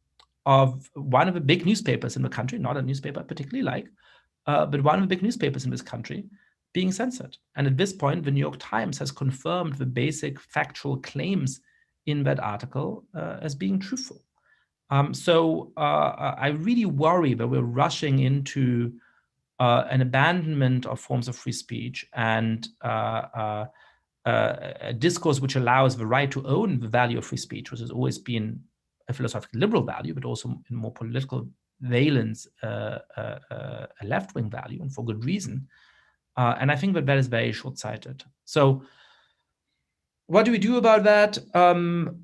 of one of the big newspapers in the country, not a newspaper I particularly like, but one of the big newspapers in this country, being censored. And at this point, the New York Times has confirmed the basic factual claims in that article as being truthful. So I really worry that we're rushing into an abandonment of forms of free speech and a discourse which allows the right to own the value of free speech, which has always been a philosophical liberal value, but also in more political valence, a left-wing value, and for good reason. And I think that is very short-sighted. So What do we do about that?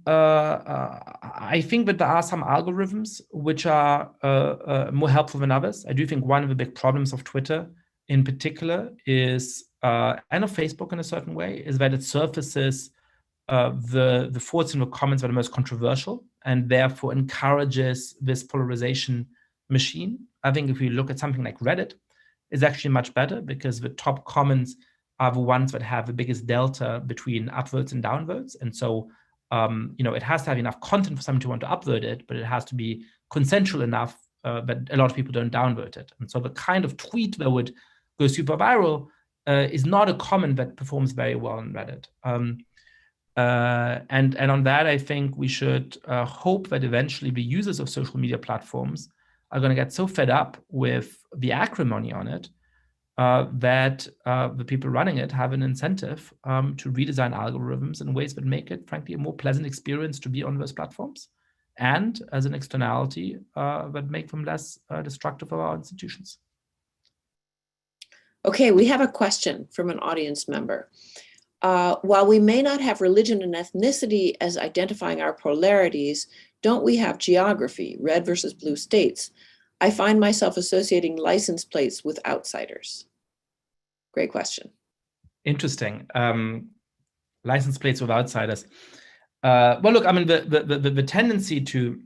I think that there are some algorithms which are more helpful than others. I do think one of the big problems of Twitter in particular is, and of Facebook in a certain way, is that it surfaces the thoughts and the comments that are most controversial and therefore encourages this polarization machine. I think if you look at something like Reddit, it's actually much better because the top comments are the ones that have the biggest delta between upvotes and downvotes. And so, it has to have enough content for someone to want to upvote it, but it has to be consensual enough that a lot of people don't downvote it. And so the kind of tweet that would go super viral is not a comment that performs very well on Reddit. And on that, I think we should hope that eventually the users of social media platforms are going to get so fed up with the acrimony on it that the people running it have an incentive to redesign algorithms in ways that make it, frankly, a more pleasant experience to be on those platforms, and as an externality that make them less destructive of our institutions. Okay, we have a question from an audience member. While we may not have religion and ethnicity as identifying our polarities, don't we have geography, red versus blue states? I find myself associating license plates with outsiders. Great question. Interesting. License plates with outsiders. Well, look, I mean, the tendency to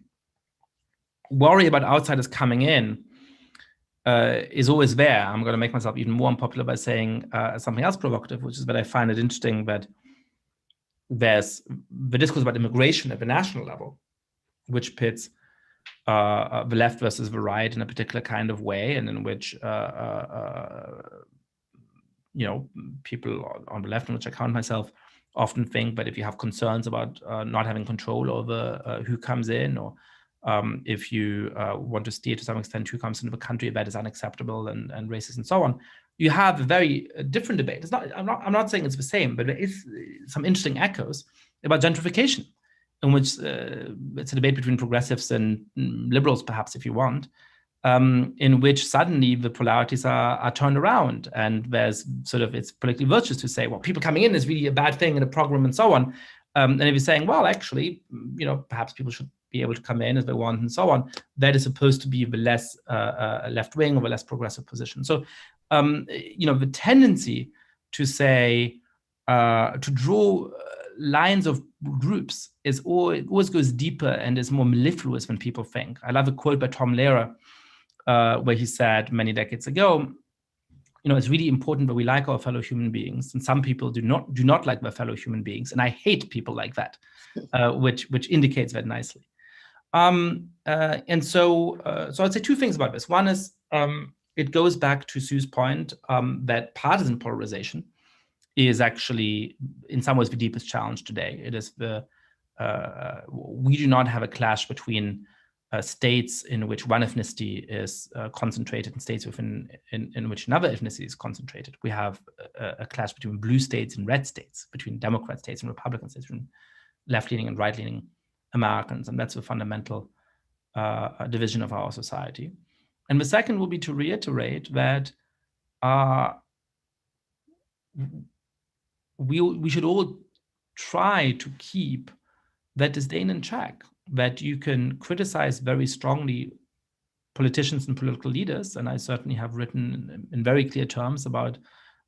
worry about outsiders coming in is always there. I'm going to make myself even more unpopular by saying something else provocative, which is that I find it interesting that there's the discourse about immigration at the national level, which pits the left versus the right in a particular kind of way, and in which people on the left, in which I count myself, often think that if you have concerns about not having control over who comes in, or if you want to steer to some extent who comes into the country, that is unacceptable and racist and so on, you have a very different debate. It's not. I'm not saying it's the same, but there is some interesting echoes about gentrification, in which it's a debate between progressives and liberals, perhaps, if you want, in which suddenly the polarities are turned around, and there's it's politically virtuous to say, well, people coming in is really a bad thing in a program and so on. And if you're saying, well, actually, perhaps people should be able to come in as they want and so on, that is supposed to be the less left wing or the less progressive position. So, the tendency to say, to draw lines of groups it always goes deeper and is more mellifluous than people think. I love a quote by Tom Lehrer, where he said many decades ago, it's really important that we like our fellow human beings, and some people do not like their fellow human beings, and I hate people like that, which indicates that nicely. So I'd say two things about this. One is it goes back to Sue's point that partisan polarization is actually, in some ways, the deepest challenge today. It is we do not have a clash between states in which one ethnicity is concentrated and states in which another ethnicity is concentrated. We have a clash between blue states and red states, between Democrat states and Republican states, between left-leaning and right-leaning Americans, and that's a fundamental division of our society. And the second will be to reiterate that we should all try to keep that disdain in check, that you can criticize very strongly politicians and political leaders, and I certainly have written in very clear terms about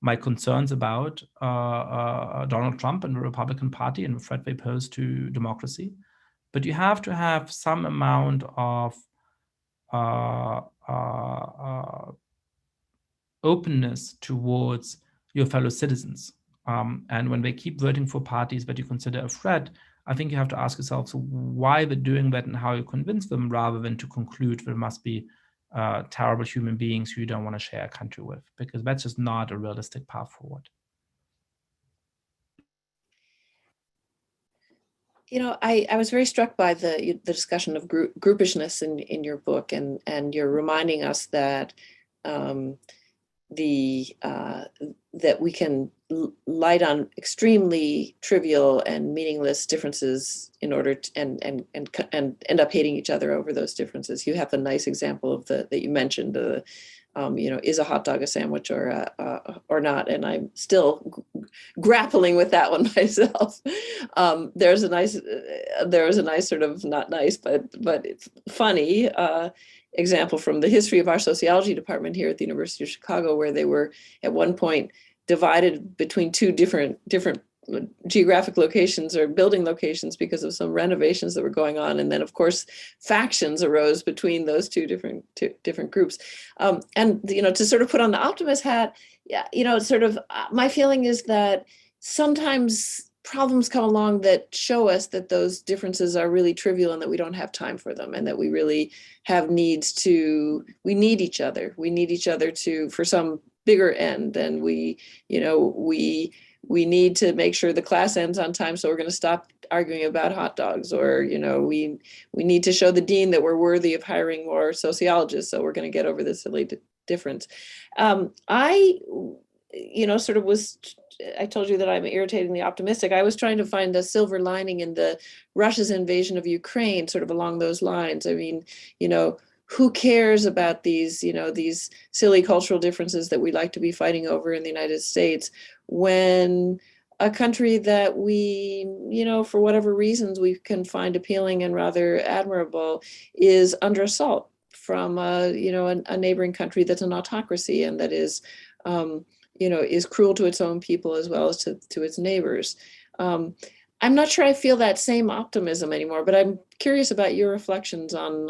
my concerns about Donald Trump and the Republican Party and the threat they pose to democracy. But you have to have some amount of openness towards your fellow citizens. And when they keep voting for parties that you consider a threat, I think you have to ask yourself why they're doing that and how you convince them, rather than to conclude there must be terrible human beings who you don't want to share a country with, because that's just not a realistic path forward. I was very struck by the discussion of groupishness in your book, and you're reminding us that that we can light on extremely trivial and meaningless differences in order to and end up hating each other over those differences. You have the nice example of that you mentioned, is a hot dog a sandwich or not? And I'm still grappling with that one myself. There was a nice sort of, not nice, but funny example from the history of our sociology department here at the University of Chicago, where they were at one point divided between two different geographic locations or building locations because of some renovations that were going on, and then of course factions arose between those two different groups. And to sort of put on the optimist hat, sort of my feeling is that sometimes problems come along that show us that those differences are really trivial and that we don't have time for them, and that we really have needs to, we need each other. We need each other for some bigger end, and we need to make sure the class ends on time, so we're going to stop arguing about hot dogs, or we need to show the dean that we're worthy of hiring more sociologists, so we're going to get over this silly difference. I told you that I'm irritatingly optimistic. I was trying to find a silver lining in the Russia's invasion of Ukraine, sort of along those lines. I mean, who cares about these silly cultural differences that we like to be fighting over in the United States, when a country that we, for whatever reasons we can find appealing and rather admirable, is under assault from a neighboring country that's an autocracy and that is, is cruel to its own people as well as to its neighbors. I'm not sure I feel that same optimism anymore, but I'm curious about your reflections on,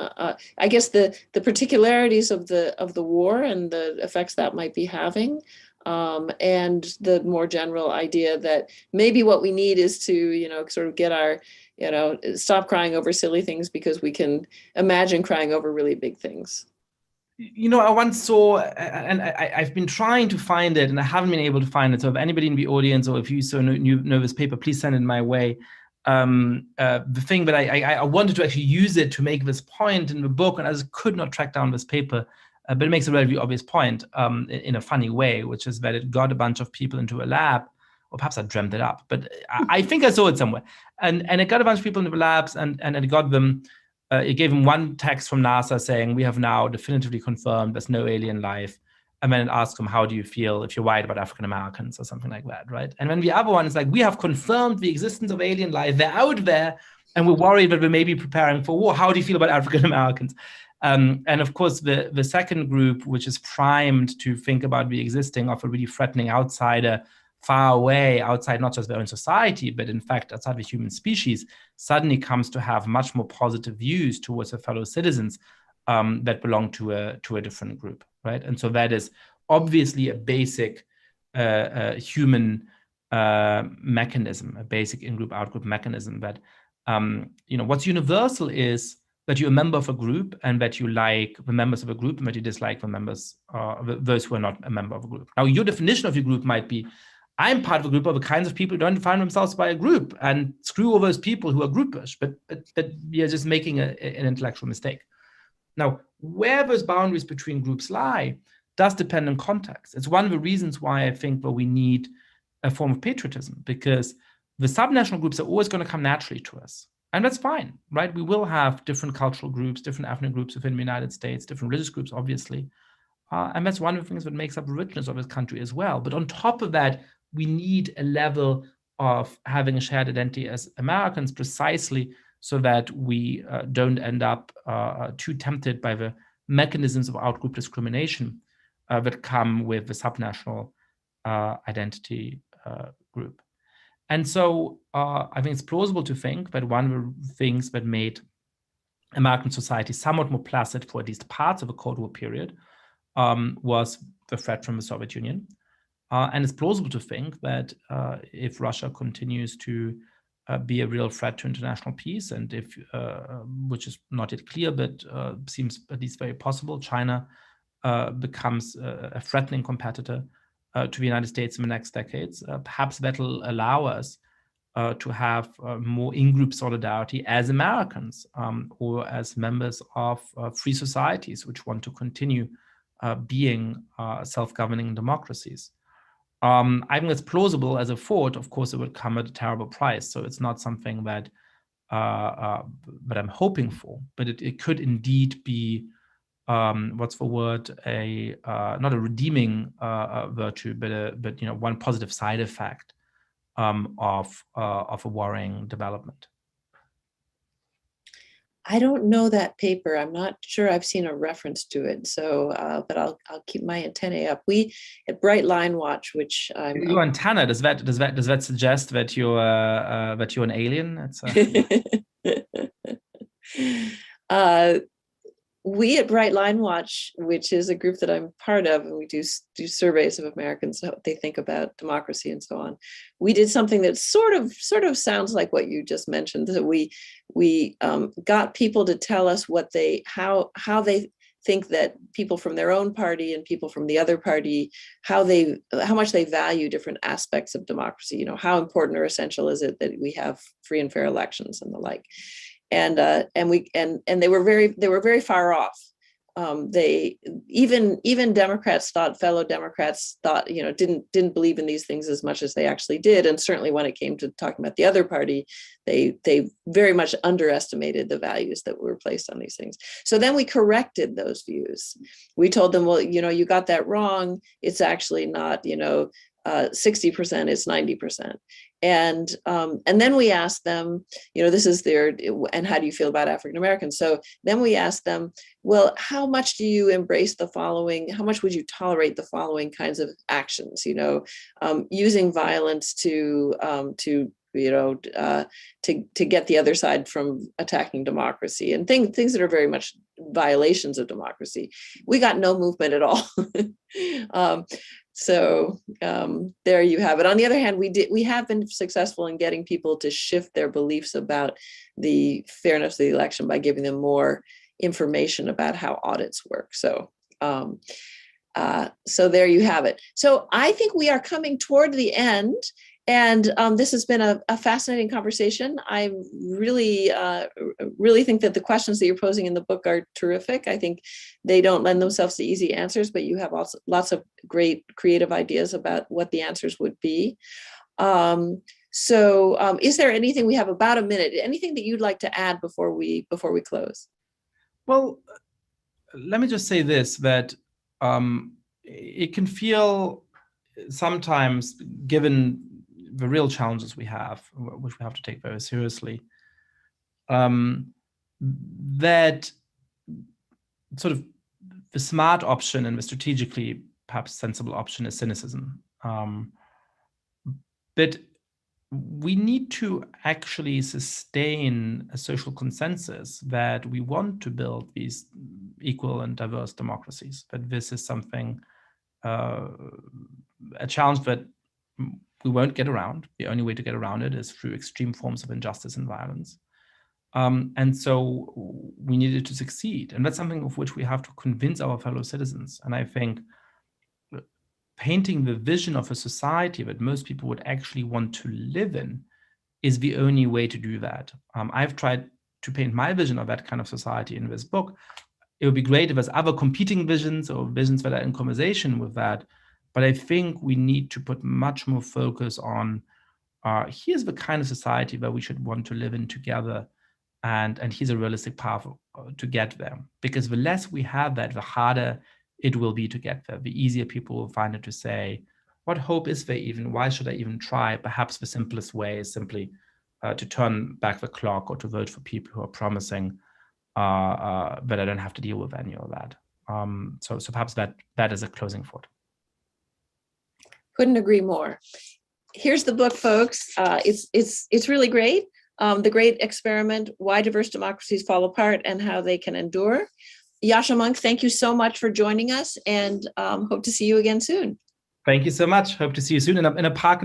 I guess, the particularities of the war and the effects that might be having, and the more general idea that maybe what we need is to, sort of get our, stop crying over silly things because we can imagine crying over really big things. I once saw, and I've been trying to find it, and I haven't been able to find it. So if anybody in the audience, or if you know this paper, please send it my way. The thing that I wanted to actually use it to make this point in the book, and I just could not track down this paper, but it makes a relatively obvious point in a funny way, which is that it got a bunch of people into a lab, or perhaps I dreamt it up, but I think I saw it somewhere. And it got a bunch of people into the labs, and it got them. It gave them one text from NASA saying, we have now definitively confirmed there's no alien life. And then it asked them, how do you feel if you're worried about African Americans or something like that, right? And then the other one is like, we have confirmed the existence of alien life. They're out there, and we're worried that we may be preparing for war. How do you feel about African Americans? And of course, the second group, which is primed to think about the existing of a really threatening outsider far away, outside not just their own society, but in fact outside the human species, suddenly comes to have much more positive views towards their fellow citizens that belong to a different group, right? And so that is obviously a basic human mechanism, a basic in-group, out-group mechanism that, what's universal is that you're a member of a group and that you like the members of a group and that you dislike the members, those who are not a member of a group. Now, your definition of your group might be, I'm part of a group of the kinds of people who don't define themselves by a group, and screw all those people who are groupish, but we are just making an intellectual mistake. Now, where those boundaries between groups lie does depend on context. It's one of the reasons why I think that we need a form of patriotism, because the subnational groups are always going to come naturally to us. And that's fine, right? We will have different cultural groups, different ethnic groups within the United States, different religious groups, obviously. And that's one of the things that makes up the richness of this country as well. But on top of that, we need a level of having a shared identity as Americans, precisely so that we don't end up too tempted by the mechanisms of out-group discrimination that come with the subnational identity group. And so I think it's plausible to think that one of the things that made American society somewhat more placid for at least parts of the Cold War period was the threat from the Soviet Union. And it's plausible to think that if Russia continues to be a real threat to international peace, and if, which is not yet clear, but seems at least very possible, China becomes a threatening competitor to the United States in the next decades, perhaps that'll allow us to have more in-group solidarity as Americans or as members of free societies which want to continue being self-governing democracies. I think it's plausible as a thought. Of course, it would come at a terrible price. So it's not something that I'm hoping for, but it could indeed be what's the word, not a redeeming virtue, but one positive side effect of a worrying development. I don't know that paper. I'm not sure I've seen a reference to it. So, but I'll keep my antennae up. We at Bright Line Watch, which your antenna, does that suggest that you're an alien? We at Bright Line Watch, which is a group that I'm part of, and we do surveys of Americans, what they think about democracy and so on. We did something that sort of sounds like what you just mentioned. That we got people to tell us how they think that people from their own party and people from the other party, how much they value different aspects of democracy. How important or essential is it that we have free and fair elections and the like. And they were very far off. They even fellow Democrats thought, didn't believe in these things as much as they actually did. And certainly when it came to talking about the other party, they very much underestimated the values that were placed on these things. So then we corrected those views. We told them, well, you got that wrong. It's actually not, 60%, it's 90%. And then we asked them, this is and how do you feel about African Americans? So then we asked them, well, how much do you embrace the following? How much would you tolerate the following kinds of actions? Using violence to get the other side from attacking democracy and things that are very much violations of democracy. We got no movement at all. So there you have it. On the other hand, we have been successful in getting people to shift their beliefs about the fairness of the election by giving them more information about how audits work. So there you have it. So I think we are coming toward the end. And this has been a fascinating conversation. I really think that the questions that you're posing in the book are terrific. I think they don't lend themselves to easy answers, but you have also lots of great creative ideas about what the answers would be. So is there anything, we have about a minute, anything that you'd like to add before we close? Well, let me just say this, that it can feel sometimes, given the real challenges we have, which we have to take very seriously, that sort of the smart option and the strategically perhaps sensible option is cynicism. But we need to actually sustain a social consensus that we want to build these equal and diverse democracies, that this is something, a challenge that we won't get around. The only way to get around it is through extreme forms of injustice and violence. And so we needed to succeed. And that's something of which we have to convince our fellow citizens. And I think painting the vision of a society that most people would actually want to live in is the only way to do that. I've tried to paint my vision of that kind of society in this book. It would be great if there's other competing visions or visions that are in conversation with that. But I think we need to put much more focus on here's the kind of society that we should want to live in together, and here's a realistic path to get there. Because the less we have that, the harder it will be to get there. The easier people will find it to say, what hope is there even? Why should I even try? Perhaps the simplest way is simply to turn back the clock or to vote for people who are promising that I don't have to deal with any of that. So perhaps that is a closing thought. Couldn't agree more. Here's the book, folks. It's really great. The Great Experiment: Why Diverse Democracies Fall Apart and How They Can Endure. Yascha Mounk, thank you so much for joining us, and hope to see you again soon. Thank you so much. Hope to see you soon in a park.